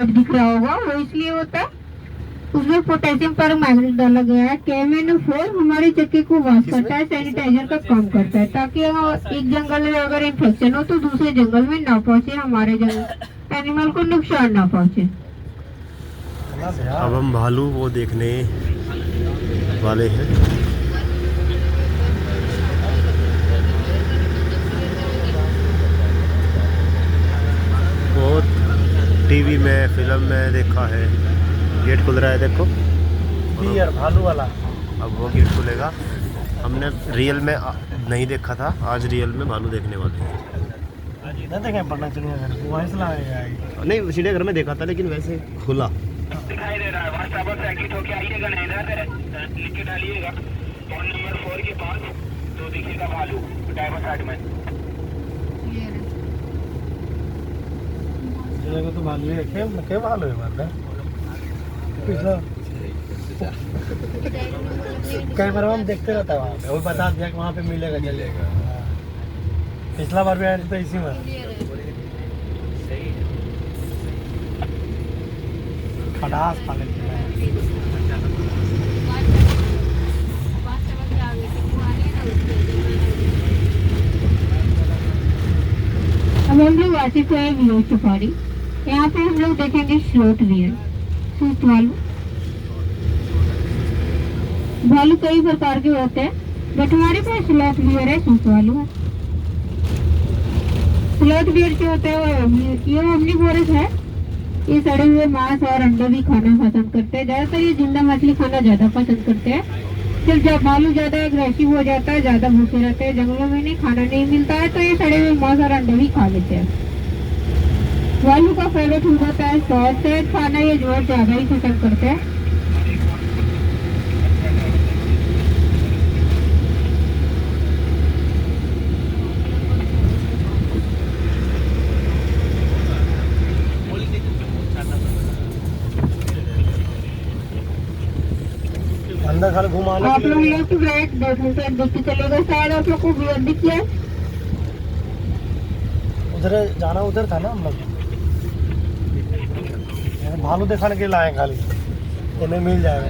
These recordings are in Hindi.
दिख रहा होगा वो इसलिए होता है, उसमें पोटेशियम पर मैग्नीज डाला गया है। KMnO4 हमारे चक्के को वॉश करता है, सैनिटाइजर का काम करता है, ताकि एक जंगल में अगर इन्फेक्शन हो तो दूसरे जंगल में ना पहुंचे, हमारे जंगल एनिमल को नुकसान ना पहुंचे। अब हम भालू वो देखने वाले हैं। बहुत टीवी में फिल्म में देखा है। गेट खुल रहा है देखो, यार भालू वाला। अब वो गेट खुलेगा। हमने रियल में नहीं देखा था, आज रियल में भालू देखने वाले हैं। देखें पटना चिड़ियाघर वहीं से लाएगा। नहीं चिड़ियाघर में देखा था, लेकिन वैसे खुला दिखाई दे रहा है। वहाँ टावर से एग्जिट होके आइएगा ना, इधर लिख के डालिएगा फोन नंबर 4 के पास, तो दिखेगा भालू ड्राइवर साइड में। तो भालू है, क्या भालू है मतलब पिछला कैमरा में देखते रहता है वहाँ पे, वो बता दिया कि वहाँ पे मिलेगा चलेगा। पिछला बार भी आया था इसी में। खटास पाले अब हम लोग आ चुके हैं वियर सफारी। यहाँ पे हम लोग देखेंगे स्लोथ वियर, सूट भालू। भालू कई प्रकार के होते हैं, बट हमारे पास स्लोथ वियर है, सूट भालू है। स्लोथ वियर जो होते हैं ये ओमनिवोरस है, ये सड़े हुए मांस और अंडे भी खाना पसंद करते हैं। ज्यादातर ये जिंदा मछली खाना ज्यादा पसंद करते हैं। सिर्फ जब भालू ज्यादा एग्रेसिव हो जाता है, ज्यादा भूखे रहते हैं, जंगलों में नहीं खाना नहीं मिलता है, तो ये सड़े हुए मांस और अंडे भी खा लेते हैं। भालू का फेवरेट फूड होता है सॉस से खाना, ये जोर ज्यादा ही पसंद करते हैं। अंदर खाली घुमाने आप लोग लेफ्ट राइट देखते चलेगा, शायद आप लोग को वियर दिख गया। उधर जाना, उधर था ना हम लोग। भालू दिखाने के लिए आए खाली, तुम्हें मिल जाएगा।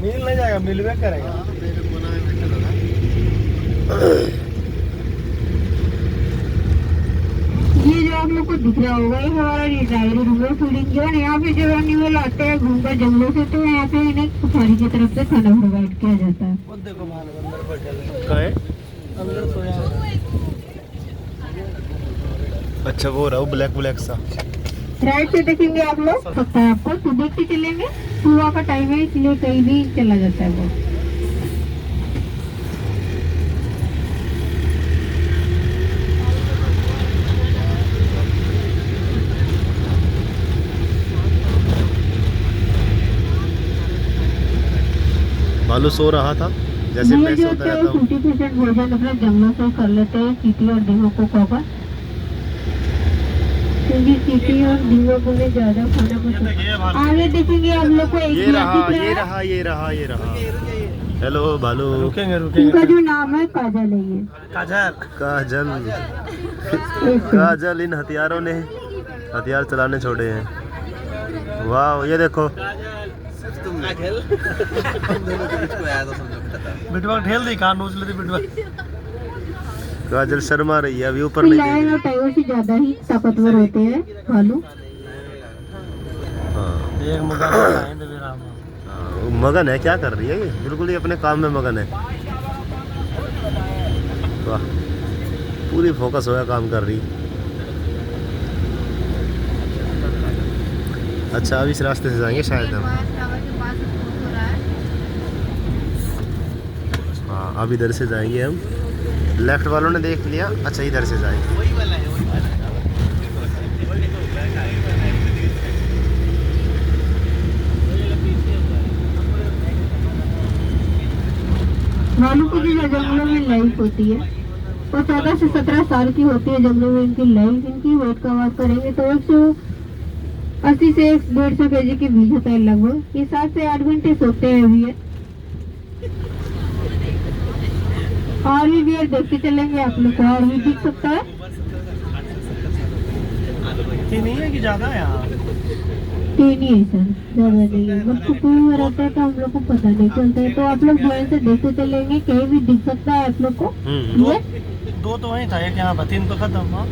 मिल नहीं जाएगा, मिलवे करेगा। ये जो आप लोग को दिख रहा होगा, ये हमारा रिटायर्ड रिवर फीडिंग जोन। यहाँ पे जब एनिमल आते हैं घूमकर जंगलों से, तो यहाँ पे इन्हें सफारी की तरफ से खाना प्रोवाइड किया जाता है। वो देखो भालू अंदर बैठे कहाँ है? अंदर सोया है। अच्छा वो रहा ब्लैक ब्लैक सा। राइट से देखेंगे आप लोग, पता है आपको, तो देखते चलेंगे। सुबह का टाइम है, इसलिए कहीं भी चला जाता है वो। भालू सो रहा था जैसे मैं ये जो सोता रहता हूँ। 50% भोजन अपने जंगलों से कर लेते हैं, चींटी और डींगों को कवर, क्योंकि चींटी और डींगों को भी ज्यादा खाना पसंद। आगे देखेंगे आप लोग को एक ये रहा ये रहा ये रहा ये रहा। हेलो भालू। रुकेंगे इनका रुकेंगे। जो नाम है काजल है। ये काजल काजल। काजल इन हथियारों ने हथियार चलाने छोड़े हैं। वाह ये देखो बिटवा ठेल दी, कान नोच लेती बिटवा। काजल शर्मा रही है, अभी ऊपर नहीं लायन और देख टाइगर से ज्यादा ही ताकतवर होते हैं भालू। रही। एक मुद्दा आएंगे भी राम। वो मगन है, क्या कर रही है ये? बिल्कुल ही अपने काम में मगन है। वाह पूरी फोकस होया काम कर रही। अच्छा अब इस रास्ते से जाएंगे शायद हम। हाँ अब इधर से जाएंगे हम। लेफ्ट वालों ने देख लिया, अच्छा इधर से जाएंगे। भालू की जो जंगलों में लाइफ होती है वो 14 से 17 साल की होती है। जंगलों में इनकी लाइफ, इनकी वेट का बात करेंगे तो 180 से 150 kg के बीच होता है लगभग। ये 7 से 8 घंटे सोते हैं भी है। और भी बियर देखते चलेंगे आप लोग को, और भी दिख सकता है। हाथी नहीं है कि ज्यादा है यहाँ? तीन ही है सर, ज्यादा नहीं है। बट कुकुर में रहता है तो हम लोग को पता नहीं चलता है, तो आप लोग ध्यान से देखते चलेंगे, कहीं भी दिख सकता है आप लोग को। हम्म। ये दो तो वहीं था, एक यहाँ था, 3 तो खत्म। हाँ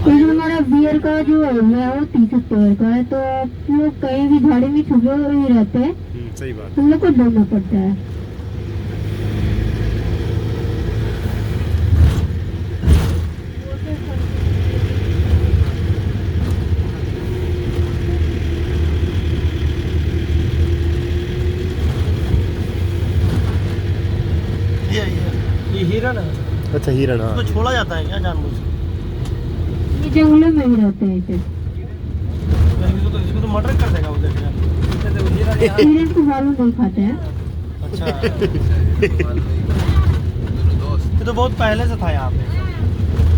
फिर हमारा बियर का जो है वो 30 स्क्वायर का है, तो आप लोग कहीं भी झाड़ी में छुपे हुए ही रहते हैं, सही बात। हम लोग को ढूंढना पड़ता है। ये हिरन है। अच्छा हिरण, हाँ। उसको छोड़ा जाता है क्या जानबूझ के? ये जंगलों में ही रहते हैं इसे। इसको तो मर्डर कर देगा वो, देख यार। हिरन को भालू नहीं खाते हैं। अच्छा ये तो बहुत पहले से था यहाँ पे।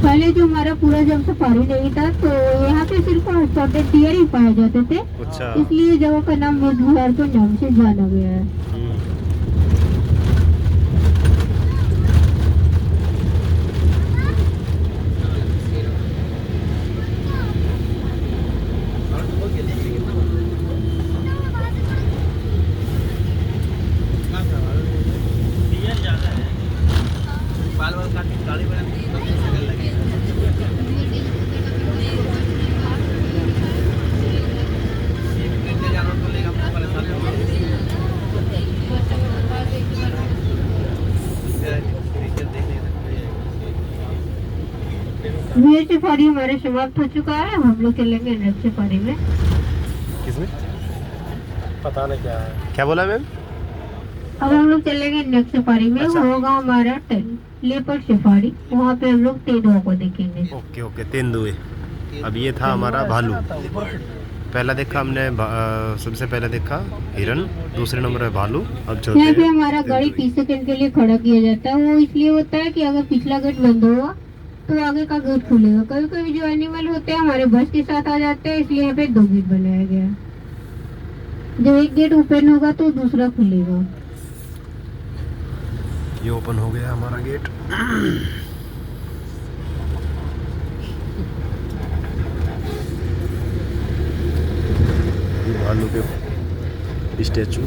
पहले जो हमारा पूरा जब सफारी नहीं था तो यहाँ पे सिर्फ स्पॉटेड डियर ही पाए जाते थे, अच्छा। इसलिए जगह का नाम मिर्च बिहार के नाम से जाना गया है। बियर सफारी हमारे समाप्त हो चुका है, हम लोग चलेंगे नेक्स्ट सफारी में। किसमें? पता नहीं क्या है। क्या बोला मैम? अब हम लोग चलेंगे नेक्स्ट सफारी में, अच्छा। होगा हमारा लेपर्ड सफारी, वहाँ पे हम लोग तेंदुओं को देखेंगे। ओके ओके, तेंदुए। अब ये था हमारा भालू। पहला देखा हमने सबसे पहले देखा हिरन, दूसरे नंबर है भालू। अब चौथे यहाँ पे हमारा गाड़ी 30 सेकंड के लिए खड़ा किया जाता है, वो इसलिए होता है कि अगर पिछला गेट बंद हुआ तो आगे का गेट खुलेगा। कभी कभी जो एनिमल होते हैं हमारे बस के साथ आ जाते हैं, इसलिए यहाँ पे 2 गेट बनाया गया है। जब एक गेट ओपन होगा तो दूसरा खुलेगा। ये ओपन हो गया हमारा गेट। ये भालू के स्टैचू।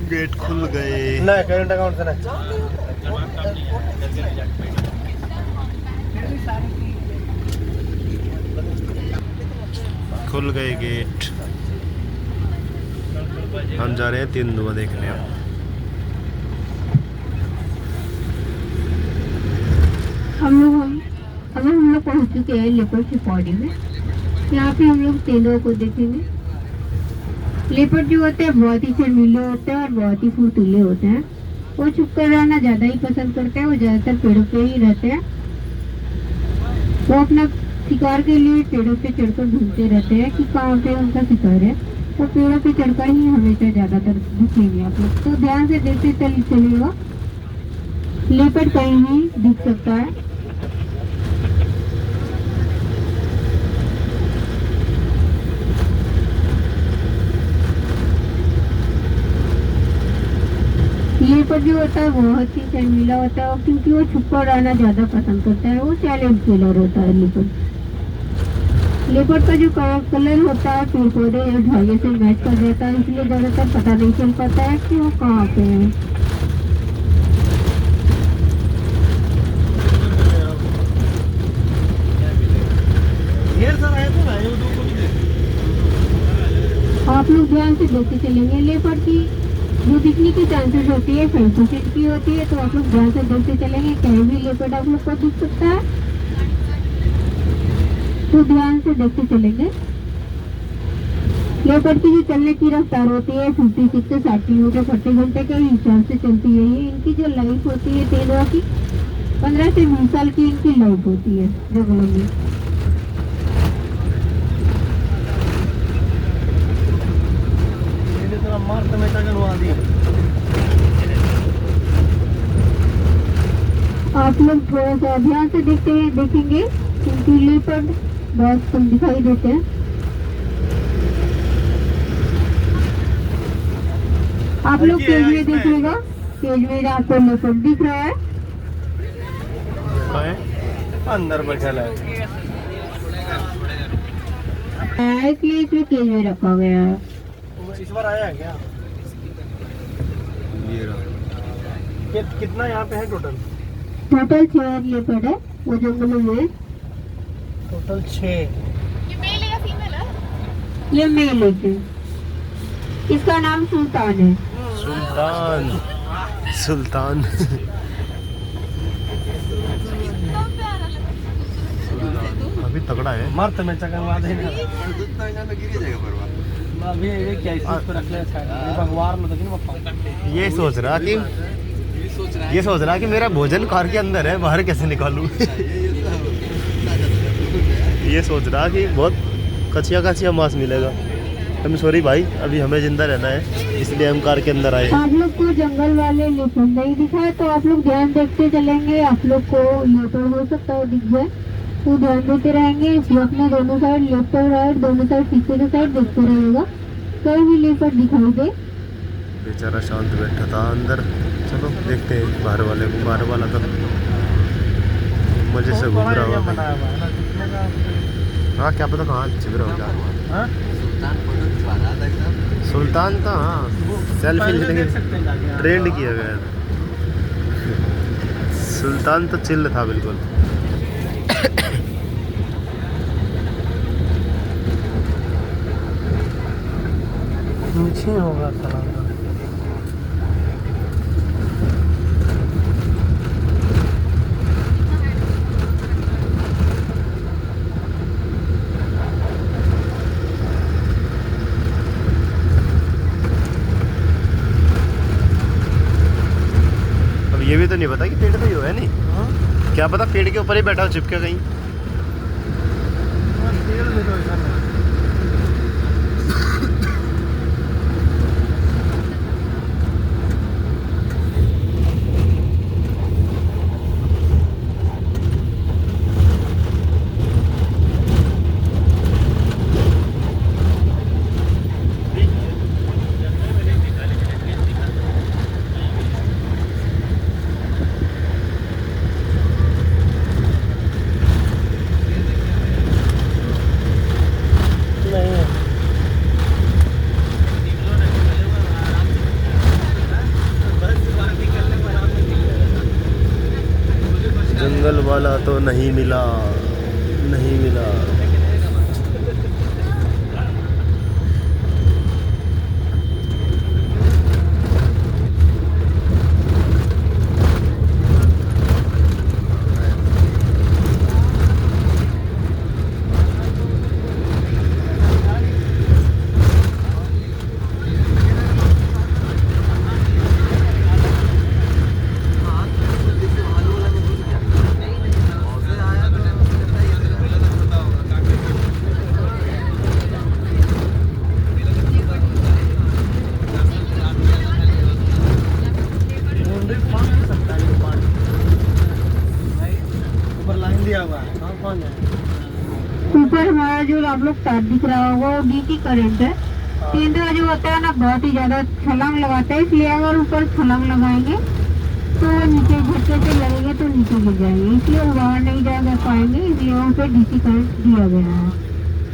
गेट खुल गए। नहीं करंट अकाउंट से नहीं। खुल गए गेट। हम जा रहे हैं तेंदुआ देखने। हम लोग पहुंच चुके हैं लेपर्ड सफारी में। यहाँ पे हम लोग तेंदुओं को देखेंगे। लेपर्ड जो होते हैं बहुत ही शर्मीले होते हैं और बहुत ही फुर्तीले होते हैं। वो छुप कर रहना ज्यादा ही पसंद करते हैं, वो ज्यादातर पेड़ों पे ही रहते हैं। वो अपना शिकार के लिए पेड़ों पे चढ़कर ढूंढते रहते हैं कि कहाँ पे उनका शिकार है, तो पेड़ों पे चढ़कर ही हमेशा ज्यादातर दिखेंगे आप लोग। तो ध्यान से देखते चलिएगा, लेपर्ड कहीं भी दिख सकता है। लेपर्ड जो होता है बहुत ही शर्मीला होता है, क्योंकि वो छुप कर रहना ज्यादा पसंद करता है। वो साइलेंट किलर होता है लेपर्ड का जो कलर होता है पेड़ पौधे या झाड़ियों से मैच कर जाता है, इसलिए ज्यादातर पता नहीं चल पाता है कि वो कहाँ पे है। आप लोग ध्यान से देखते चलेंगे। लेपर्ड की जो दिखने की चांसेस होती है 5% की होती है। तो आप लोग ध्यान से देखते चलेंगे, कहीं भी लेपर्ड आप लोग को दिख सकता है, तो ध्यान से देखते चलेंगे। लेपर्ड की जो चलने की रफ्तार होती है 56 से 60 किलोमीटर प्रति घंटे के हिसाब से चलती है। ये इनकी जो लाइफ होती है तेंदुआ की 15 से 20 साल की इनकी लाइफ होती है जंगलों में। ये तो मार तो मैं वहाँ दी। आप लोग थोड़ा सा ध्यान से देखेंगे क्योंकि लेपर्ड बहुत कम दिखाई देते हैं। आप लोग पेज में देखिएगा, पेज में आपको लेपर्ड दिख रहा है, अंदर बैठा है, इसलिए इसमें केज में रखा गया है। इस बार आया है क्या? कितना यहाँ पे है टोटल? टोटल 6 लेपर्ड है वो जंगलों में। टोटल 6। ये मेल है या फीमेल है? ये मेल है, इसका नाम सुल्तान है। सुल्तान सुल्तान कितना प्यारा लगता है। अभी तगड़ा है। मर्द में चकनवा देना अभी ये क्या इस पे रख ले साइड में भगवान में देखिए पापा ये सोच रहा कि मेरा भोजन कार के अंदर है, बाहर कैसे निकालूं। ये सोच रहा कि बहुत कचिया मांस मिलेगा। हम सॉरी भाई, अभी हमें जिंदा रहना है इसलिए हम कार के अंदर आए। आप लोग को जंगल वाले लेपर्ड नहीं दिखाए तो आप लोग ध्यान देखते चलेंगे। आप लोग को लेपर्ड हो सकता है दिख जाए, तो ध्यान देते रहेंगे। अपने दोनों साइड लेफ्ट और राइट दोनों साइड पीछे की साइड देखते रहेगा, कहीं भी लेपर्ड दिखाई दे। बेचारा शांत बैठा था अंदर। चलो देखते हैं बाहर वाले को। बाहर वाला तो मजे से घूम रहा हुआ। बनाया हुआ है ना कितने का? हाँ क्या पता कहाँ छिप रहा होगा। हाँ? सुल्तान था, हाँ सेल्फी पहले लेने देख सकते हैं जाके। ट्रेंड किया गया था। सुल्तान तो चिल्ल था बिल्कुल। नीचे होगा साला। अब ये भी तो नहीं पता कि पेड़ पे ही हो है नहीं। हाँ? क्या पता पेड़ के ऊपर ही बैठा हो चिपके कहीं। तेल में तो ऐसा नहीं। जंगल वाला तो नहीं मिला, नहीं मिला। ऊपर लाइन दिया हुआ है। कहाँ कौन है? ऊपर हमारा जो आप लोग तार दिख रहा होगा वो डीसी करंट है। तेंदुआ जो होता है ना बहुत ही ज्यादा छलांग लगाता है, इसलिए अगर ऊपर छलांग लगाएंगे तो नीचे झटके से लगेंगे तो नीचे गिर जाएंगे, इसलिए वो बाहर नहीं जा पाएंगे, इसलिए वहाँ पे डीसी करंट दिया गया है।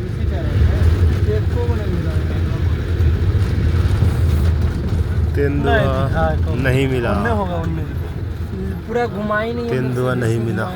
इसी कह रहे हैं। देखो वो नहीं मिला। तेंदुआ नहीं मिला। उनमें होगा उनमें। पूरा घुमा ही नहीं है। तेंदुआ नहीं मिला।